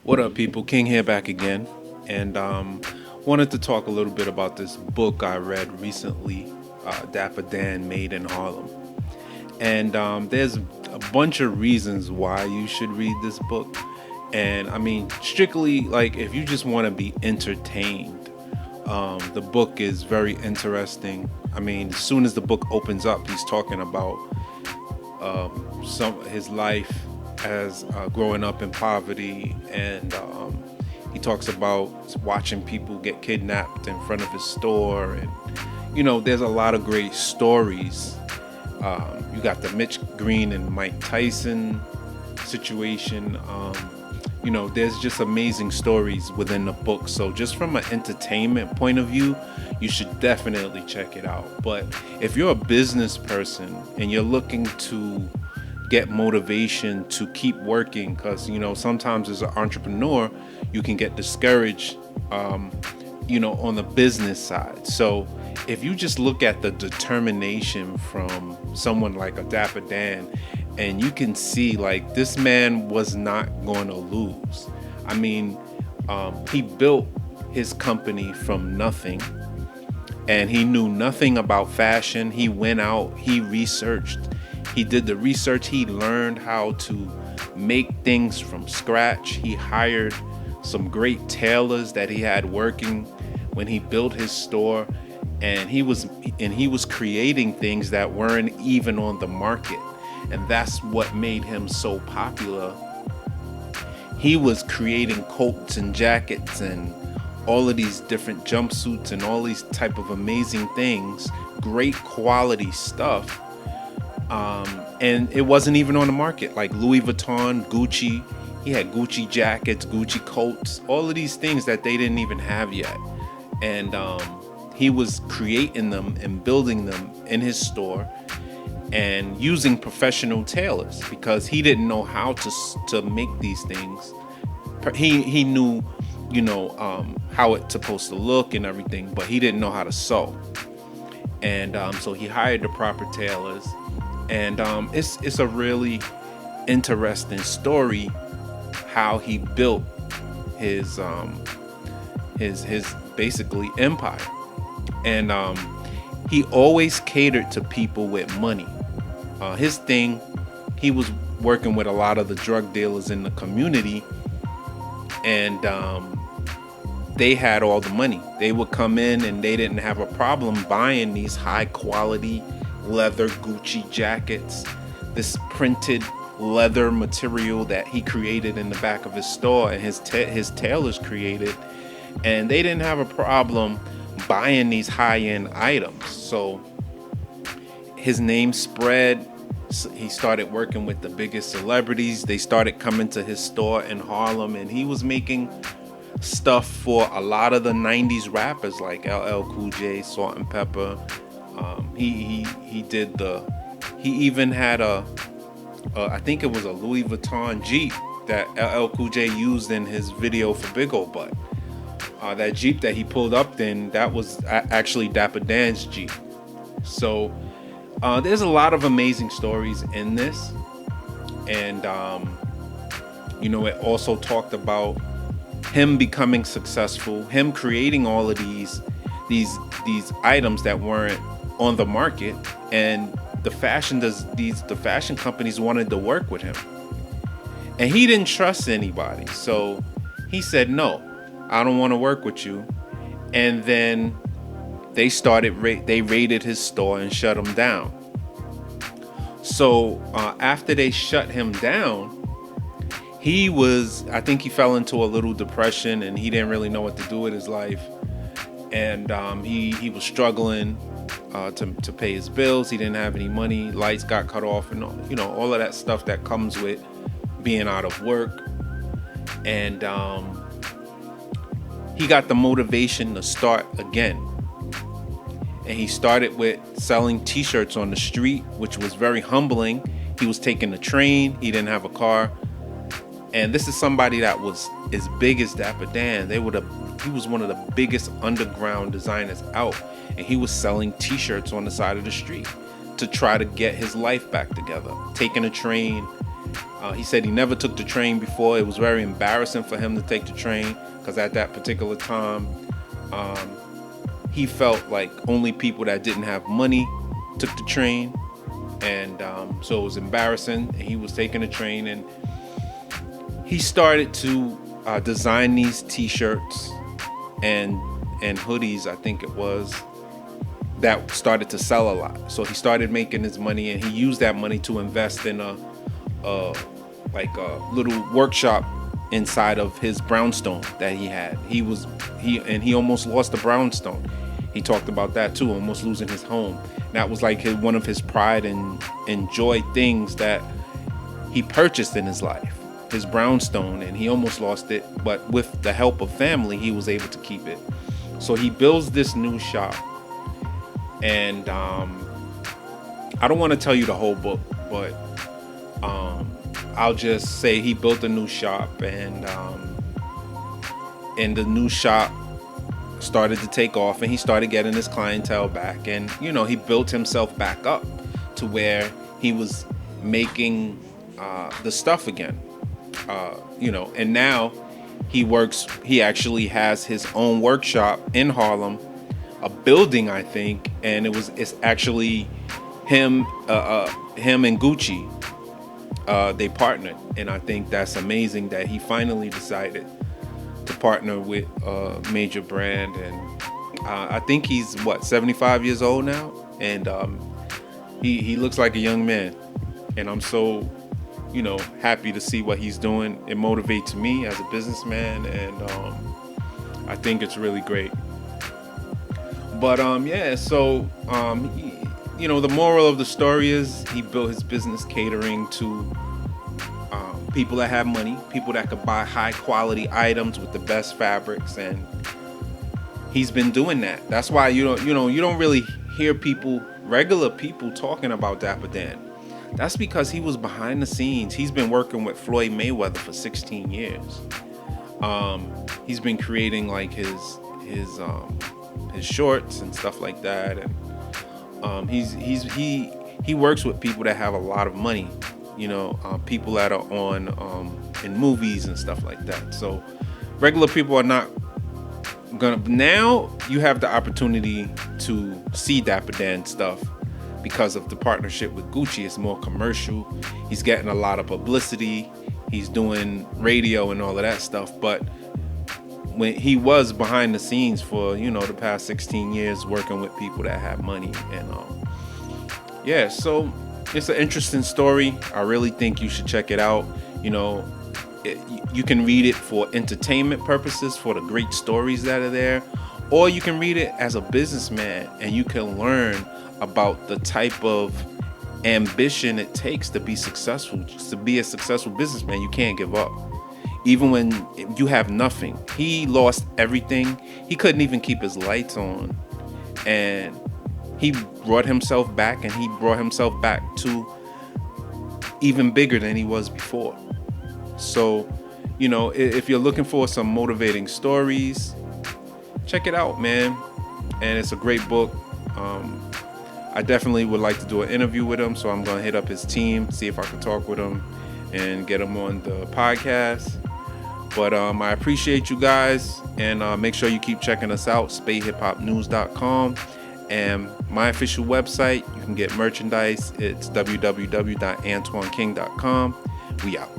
What up, people? King here back again, and wanted to talk a little bit about this book I read recently, Dapper Dan, Made in Harlem. And there's a bunch of reasons why you should read this book. And I mean, strictly, like, if you just want to be entertained, the book is very interesting. I mean, as soon as the book opens up, he's talking about some his life as growing up in poverty, and he talks about watching people get kidnapped in front of his store, and there's a lot of great stories. You got the Mitch Green and Mike Tyson situation. There's just amazing stories within the book. So just from an entertainment point of view, you should definitely check it out. But if you're a business person and you're looking to get motivation to keep working, because sometimes as an entrepreneur you can get discouraged on the business side. So if you just look at the determination from someone like a Dapper Dan, and you can see, like, this man was not going to lose. I mean, he built his company from nothing, and he knew nothing about fashion. He went out, he researched, he did the research, he learned how to make things from scratch. He hired some great tailors that he had working when he built his store, and he was creating things that weren't even on the market. And that's what made him so popular. He was creating coats and jackets and all of these different jumpsuits and all these type of amazing things, great quality stuff. And it wasn't even on the market. Like Louis Vuitton, Gucci, he had Gucci jackets, Gucci coats, all of these things that they didn't even have yet. And he was creating them and building them in his store, and using professional tailors, because he didn't know how to make these things. He knew, how it's supposed to look and everything, but he didn't know how to sew. And so he hired the proper tailors, and it's a really interesting story how he built his basically empire. And he always catered to people with money. His thing, he was working with a lot of the drug dealers in the community, and they had all the money. They would come in and they didn't have a problem buying these high quality leather Gucci jackets, this printed leather material that he created in the back of his store and his tailors created, and they didn't have a problem buying these high-end items. So his name spread. He started working with the biggest celebrities. They started coming to his store in Harlem, and he was making stuff for a lot of the 90s rappers like LL Cool J, Salt and Pepper. He even had I think it was a Louis Vuitton Jeep that LL Cool J used in his video for Big Ol' Butt. That Jeep that he pulled up in, that was actually Dapper Dan's Jeep. So there's a lot of amazing stories in this. And, it also talked about him becoming successful, him creating all of these items that weren't on the market. And the fashion companies wanted to work with him. And he didn't trust anybody. So he said, no, I don't want to work with you. And then they raided his store and shut him down. So after they shut him down, I think he fell into a little depression, and he didn't really know what to do with his life. And he was struggling to pay his bills. He didn't have any money. Lights got cut off, and all of that stuff that comes with being out of work. And he got the motivation to start again. And he started with selling t-shirts on the street, which was very humbling. He was taking the train. He didn't have a car. And this is somebody that was as big as Dapper Dan. He was one of the biggest underground designers out. And he was selling t-shirts on the side of the street to try to get his life back together. Taking a train, He said he never took the train before. It was very embarrassing for him to take the train because at that particular time, he felt like only people that didn't have money took the train. And so it was embarrassing. And he was taking the train, and he started to design these t-shirts and hoodies, I think it was, that started to sell a lot. So he started making his money, and he used that money to invest in a little workshop inside of his brownstone that he had. He almost lost the brownstone. He talked about that too, almost losing his home. That was like one of his pride and joy things that he purchased in his life, his brownstone, and he almost lost it. But with the help of family, he was able to keep it. So he builds this new shop, and I don't want to tell you the whole book, but I'll just say he built a new shop, and the new shop started to take off, and he started getting his clientele back, and he built himself back up to where he was making the stuff again, and now he actually has his own workshop in Harlem, a building, I think, and it's actually him and Gucci. They partnered, and I think that's amazing that he finally decided to partner with a major brand. And I think he's 75 years old now, and he looks like a young man, and I'm so happy to see what he's doing. It motivates me as a businessman, and I think it's really great. But so the moral of the story is he built his business catering to people that have money, people that could buy high quality items with the best fabrics, and he's been doing that. That's why you don't really hear regular people talking about Dapper Dan. That's because he was behind the scenes. He's been working with Floyd Mayweather for 16 years. He's been creating like his shorts and stuff like that, and he works with people that have a lot of money, people that are on in movies and stuff like that. So regular people are not gonna. Now you have the opportunity to see Dapper Dan stuff because of the partnership with Gucci. It's more commercial. He's getting a lot of publicity. He's doing radio and all of that stuff. But when he was behind the scenes for the past 16 years working with people that have money, and so it's an interesting story. I really think you should check it out. You can read it for entertainment purposes, for the great stories that are there, or you can read it as a businessman, and you can learn about the type of ambition it takes to be successful. Just to be a successful businessman, you can't give up. Even when you have nothing. He lost everything. He couldn't even keep his lights on. And he brought himself back, and he brought himself back to even bigger than he was before. So, if you're looking for some motivating stories, check it out, man. And it's a great book. I definitely would like to do an interview with him, so I'm going to hit up his team, see if I can talk with him and get him on the podcast. But I appreciate you guys, and make sure you keep checking us out, spatehiphopnews.com, and my official website. You can get merchandise. It's www.antoineking.com. We out.